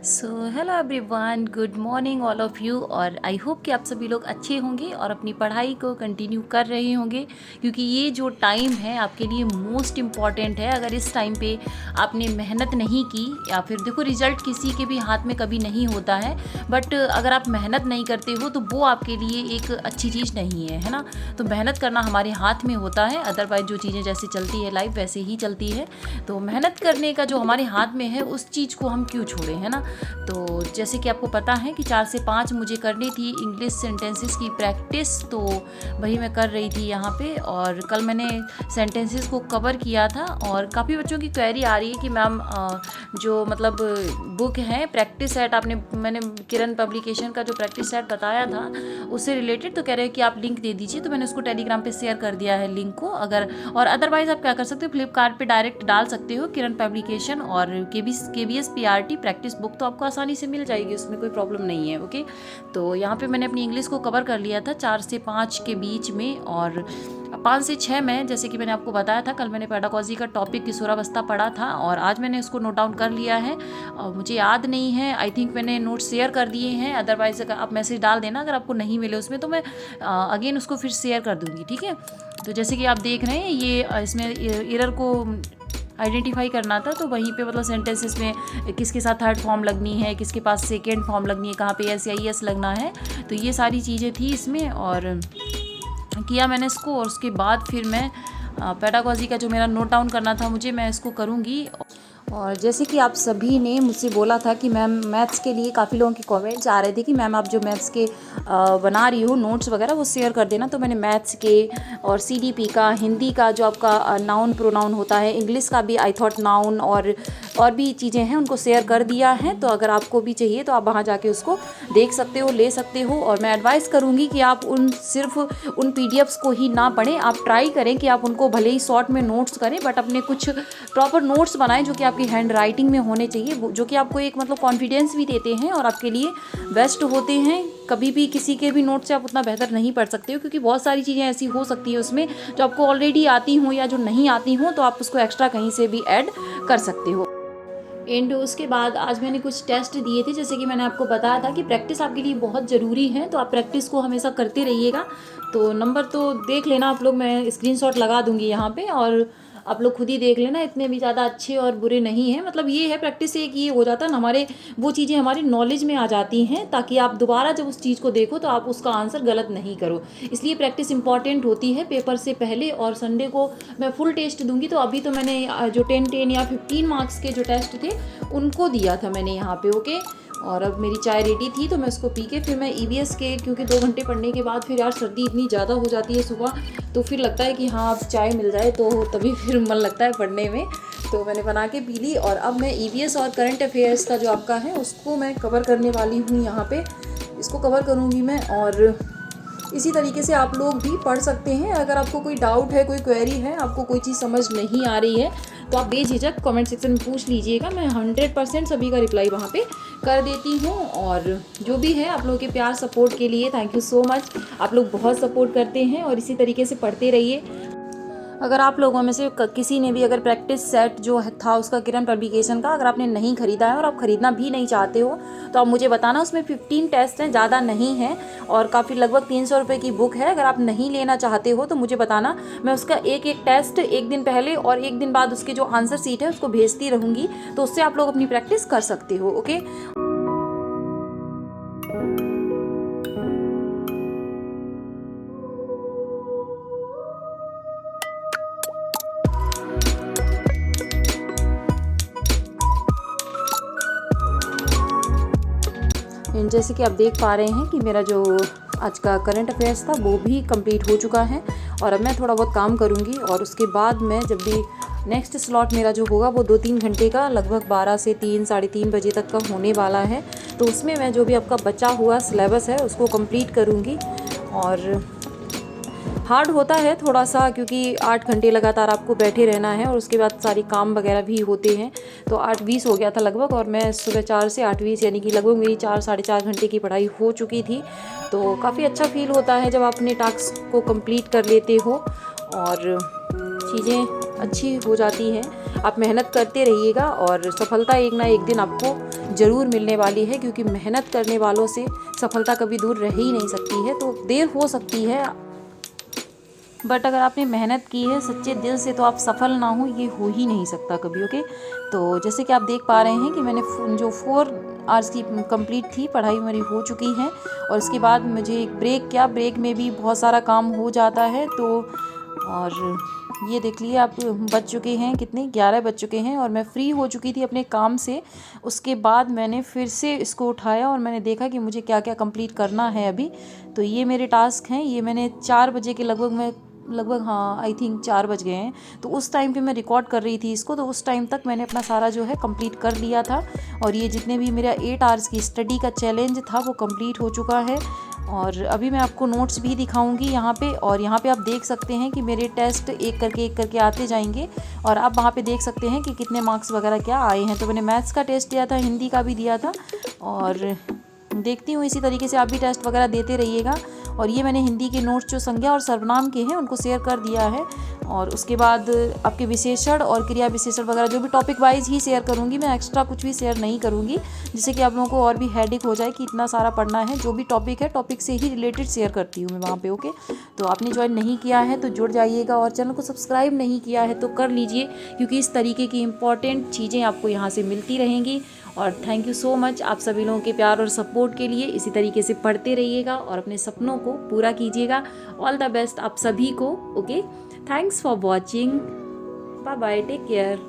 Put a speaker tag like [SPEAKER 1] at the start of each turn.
[SPEAKER 1] So hello everyone, good morning all of you. और I hope कि आप सभी लोग अच्छे होंगे और अपनी पढ़ाई को कंटिन्यू कर रहे होंगे, क्योंकि ये जो टाइम है आपके लिए मोस्ट इम्पॉर्टेंट है। अगर इस टाइम पे आपने मेहनत नहीं की, या फिर देखो रिज़ल्ट किसी के भी हाथ में कभी नहीं होता है, बट अगर आप मेहनत नहीं करते हो तो वो आपके लिए एक अच्छी चीज़ नहीं है ना। तो मेहनत करना हमारे हाथ में होता है, अदरवाइज़ जो चीज़ें जैसे चलती है लाइफ वैसे ही चलती है। तो मेहनत करने का जो हमारे हाथ में है उस चीज़ को हम क्यों छोड़ें, है ना। तो जैसे कि आपको पता है कि 4 से 5 मुझे करनी थी इंग्लिश सेंटेंसेस की प्रैक्टिस, तो वही मैं कर रही थी यहाँ पे। और कल मैंने सेंटेंसेस को कवर किया था, और काफ़ी बच्चों की क्वेरी आ रही है कि मैम जो मतलब बुक है प्रैक्टिस सेट, मैंने किरण पब्लिकेशन का जो प्रैक्टिस सेट बताया था उससे रिलेटेड, तो कह रहे हैं कि आप लिंक दे दीजिए। तो मैंने उसको टेलीग्राम पे शेयर कर दिया है लिंक को। अगर और अदरवाइज़ आप क्या कर सकते हो, फ्लिपकार्ट पे डायरेक्ट डाल सकते हो किरण पब्लिकेशन और KBS PRT प्रैक्टिस बुक, तो आपको आसानी से मिल जाएगी, उसमें कोई प्रॉब्लम नहीं है। ओके, तो यहाँ पे मैंने अपनी इंग्लिश को कवर कर लिया था 4 से 5 के बीच में, और 5 से 6 में, जैसे कि मैंने आपको बताया था, कल मैंने पेडागॉजी का टॉपिक किशोरावस्था पढ़ा था और आज मैंने उसको नोट डाउन कर लिया है। और मुझे याद नहीं है, आई थिंक मैंने नोट शेयर कर दिए हैं। अदरवाइज अगर आप मैसेज डाल देना अगर आपको नहीं मिले उसमें, तो मैं अगेन उसको फिर शेयर कर दूँगी, ठीक है। तो जैसे कि आप देख रहे हैं, ये इसमें एरर को आइडेंटिफाई करना था, तो वहीं पे मतलब सेंटेंसेस में किसके साथ थर्ड फॉर्म लगनी है, किसके पास सेकेंड फॉर्म लगनी है, कहाँ पे एस या एस लगना है, तो ये सारी चीज़ें थी इसमें। और किया मैंने इसको, और उसके बाद फिर मैं पेडागॉजी का जो मेरा नोट डाउन करना था मैं इसको करूँगी। और जैसे कि आप सभी ने मुझसे बोला था कि मैम मैथ्स के लिए काफ़ी लोगों के कमेंट्स आ रहे थे कि मैम आप जो मैथ्स के बना रही हो नोट्स वगैरह वो शेयर कर देना। तो मैंने मैथ्स के और CDP का, हिंदी का जो आपका नाउन प्रोनाउन होता है, इंग्लिश का भी आई थॉट नाउन और भी चीज़ें हैं उनको शेयर कर दिया है। तो अगर आपको भी चाहिए तो आप वहाँ जाके उसको देख सकते हो, ले सकते हो। और मैं एडवाइस करूँगी कि आप सिर्फ उन PDFs को ही ना पढ़ें, आप ट्राई करें कि आप उनको भले ही शॉर्ट में नोट्स करें, बट अपने कुछ प्रॉपर नोट्स बनाएं जो कि आपकी हैंड राइटिंग में होने चाहिए, जो कि आपको एक मतलब कॉन्फिडेंस भी देते हैं और आपके लिए बेस्ट होते हैं। कभी भी किसी के भी नोट से आप उतना बेहतर नहीं पढ़ सकते हो, क्योंकि बहुत सारी चीज़ें ऐसी हो सकती है उसमें जो आपको ऑलरेडी आती हों या जो नहीं आती हों, तो आप उसको एक्स्ट्रा कहीं से भी ऐड कर सकते हो। एंड उसके बाद आज मैंने कुछ टेस्ट दिए थे, जैसे कि मैंने आपको बताया था कि प्रैक्टिस आपके लिए बहुत ज़रूरी है, तो आप प्रैक्टिस को हमेशा करते रहिएगा। तो नंबर तो देख लेना आप लोग, मैं स्क्रीनशॉट लगा दूंगी यहाँ पे, और आप लोग खुद ही देख लेना, इतने भी ज़्यादा अच्छे और बुरे नहीं हैं। मतलब ये है, प्रैक्टिस से एक ये हो जाता है ना, हमारे वो चीज़ें हमारी नॉलेज में आ जाती हैं, ताकि आप दोबारा जब उस चीज़ को देखो तो आप उसका आंसर गलत नहीं करो। इसलिए प्रैक्टिस इंपॉर्टेंट होती है पेपर से पहले। और संडे को मैं फुल टेस्ट दूंगी, तो अभी तो मैंने जो 10 या 15 मार्क्स के जो टेस्ट थे उनको दिया था मैंने यहाँ पे। ओके, और अब मेरी चाय रेडी थी, तो मैं उसको पी के फिर मैं EVS के, क्योंकि 2 घंटे पढ़ने के बाद फिर यार सर्दी इतनी ज़्यादा हो जाती है सुबह, तो फिर लगता है कि हाँ अब चाय मिल जाए तो तभी फिर मन लगता है पढ़ने में। तो मैंने बना के पी ली, और अब मैं EVS और करंट अफेयर्स का जो आपका है उसको मैं कवर करने वाली हूँ यहाँ पे। इसको कवर करूँगी मैं, और इसी तरीके से आप लोग भी पढ़ सकते हैं। अगर आपको कोई डाउट है, कोई क्वेरी है, आपको कोई चीज़ समझ नहीं आ रही है, तो आप बेझिझक कमेंट सेक्शन में पूछ लीजिएगा। मैं 100% सभी का रिप्लाई वहाँ पे कर देती हूँ। और जो भी है, आप लोगों के प्यार सपोर्ट के लिए थैंक यू सो मच। आप लोग बहुत सपोर्ट करते हैं और इसी तरीके से पढ़ते रहिए। अगर आप लोगों में से किसी ने भी अगर प्रैक्टिस सेट जो था उसका किरण पब्लिकेशन का अगर आपने नहीं खरीदा है और आप ख़रीदना भी नहीं चाहते हो, तो आप मुझे बताना। उसमें 15 टेस्ट हैं, ज़्यादा नहीं है, और काफ़ी लगभग 300 रुपये की बुक है। अगर आप नहीं लेना चाहते हो तो मुझे बताना, मैं उसका एक एक टेस्ट एक दिन पहले और एक दिन बाद उसके जो आंसर सीट है उसको भेजती रहूँगी, तो उससे आप लोग अपनी प्रैक्टिस कर सकते हो। ओके, जैसे कि आप देख पा रहे हैं कि मेरा जो आज का करंट अफेयर्स था वो भी कंप्लीट हो चुका है, और अब मैं थोड़ा बहुत काम करूँगी, और उसके बाद मैं जब भी नेक्स्ट स्लॉट मेरा जो होगा वो 2-3 घंटे का, लगभग 12 से 3 साढ़े 3 बजे तक का होने वाला है। तो उसमें मैं जो भी आपका बचा हुआ सिलेबस है उसको कंप्लीट करूँगी। और हार्ड होता है थोड़ा सा, क्योंकि 8 घंटे लगातार आपको बैठे रहना है, और उसके बाद सारी काम वगैरह भी होते हैं। तो 8:20 हो गया था लगभग, और मैं सुबह 4 से 8:20 यानी कि लगभग मेरी 4 साढ़े 4 घंटे की पढ़ाई हो चुकी थी। तो काफ़ी अच्छा फील होता है जब आप अपने टास्क को कंप्लीट कर लेते हो और चीज़ें अच्छी हो जाती हैं। आप मेहनत करते रहिएगा और सफलता एक ना एक दिन आपको ज़रूर मिलने वाली है, क्योंकि मेहनत करने वालों से सफलता कभी दूर रह ही नहीं सकती है। तो देर हो सकती है, बट अगर आपने मेहनत की है सच्चे दिल से तो आप सफल ना हो ये हो ही नहीं सकता कभी। ओके, तो जैसे कि आप देख पा रहे हैं कि मैंने जो 4 आवर्स की कंप्लीट थी पढ़ाई मेरी हो चुकी है, और इसके बाद मुझे एक ब्रेक किया, ब्रेक में भी बहुत सारा काम हो जाता है। तो और ये देख लिए आप, बज चुके हैं कितने, 11 बज चुके हैं और मैं फ्री हो चुकी थी अपने काम से। उसके बाद मैंने फिर से इसको उठाया और मैंने देखा कि मुझे क्या क्या कंप्लीट करना है अभी। तो ये मेरे टास्क हैं, ये मैंने 4 बजे के लगभग हाँ आई थिंक 4 बज गए हैं। तो उस टाइम पे मैं रिकॉर्ड कर रही थी इसको, तो उस टाइम तक मैंने अपना सारा जो है कंप्लीट कर लिया था। और ये जितने भी मेरा 8 आवर्स की स्टडी का चैलेंज था वो कंप्लीट हो चुका है। और अभी मैं आपको नोट्स भी दिखाऊंगी यहाँ पे, और यहाँ पे आप देख सकते हैं कि मेरे टेस्ट एक करके आते जाएंगे, और आप वहाँ पे देख सकते हैं कि कितने मार्क्स वगैरह क्या आए हैं। तो मैंने मैथ्स का टेस्ट दिया था, हिंदी का भी दिया था, और देखती हूँ इसी तरीके से आप भी टेस्ट वगैरह देते रहिएगा। और ये मैंने हिंदी के नोट्स जो संज्ञा और सर्वनाम के हैं उनको शेयर कर दिया है। और उसके बाद आपके विशेषण और क्रिया विशेषण वगैरह जो भी टॉपिक वाइज ही शेयर करूँगी, मैं एक्स्ट्रा कुछ भी शेयर नहीं करूँगी, जिससे कि आप लोगों को और भी हेडेक हो जाए कि इतना सारा पढ़ना है। जो भी टॉपिक है टॉपिक से ही रिलेटेड शेयर करती हूँ मैं वहाँ पे। ओके, तो आपने ज्वाइन नहीं किया है तो जुड़ जाइएगा, और चैनल को सब्सक्राइब नहीं किया है तो कर लीजिए, क्योंकि इस तरीके की इंपॉर्टेंट चीज़ें आपको यहाँ से मिलती रहेंगी। और थैंक यू सो मच आप सभी लोगों के प्यार और सपोर्ट के लिए। इसी तरीके से पढ़ते रहिएगा और अपने सपनों को पूरा कीजिएगा। ऑल द बेस्ट आप सभी को। Okay, thanks for watching, bye bye, take care.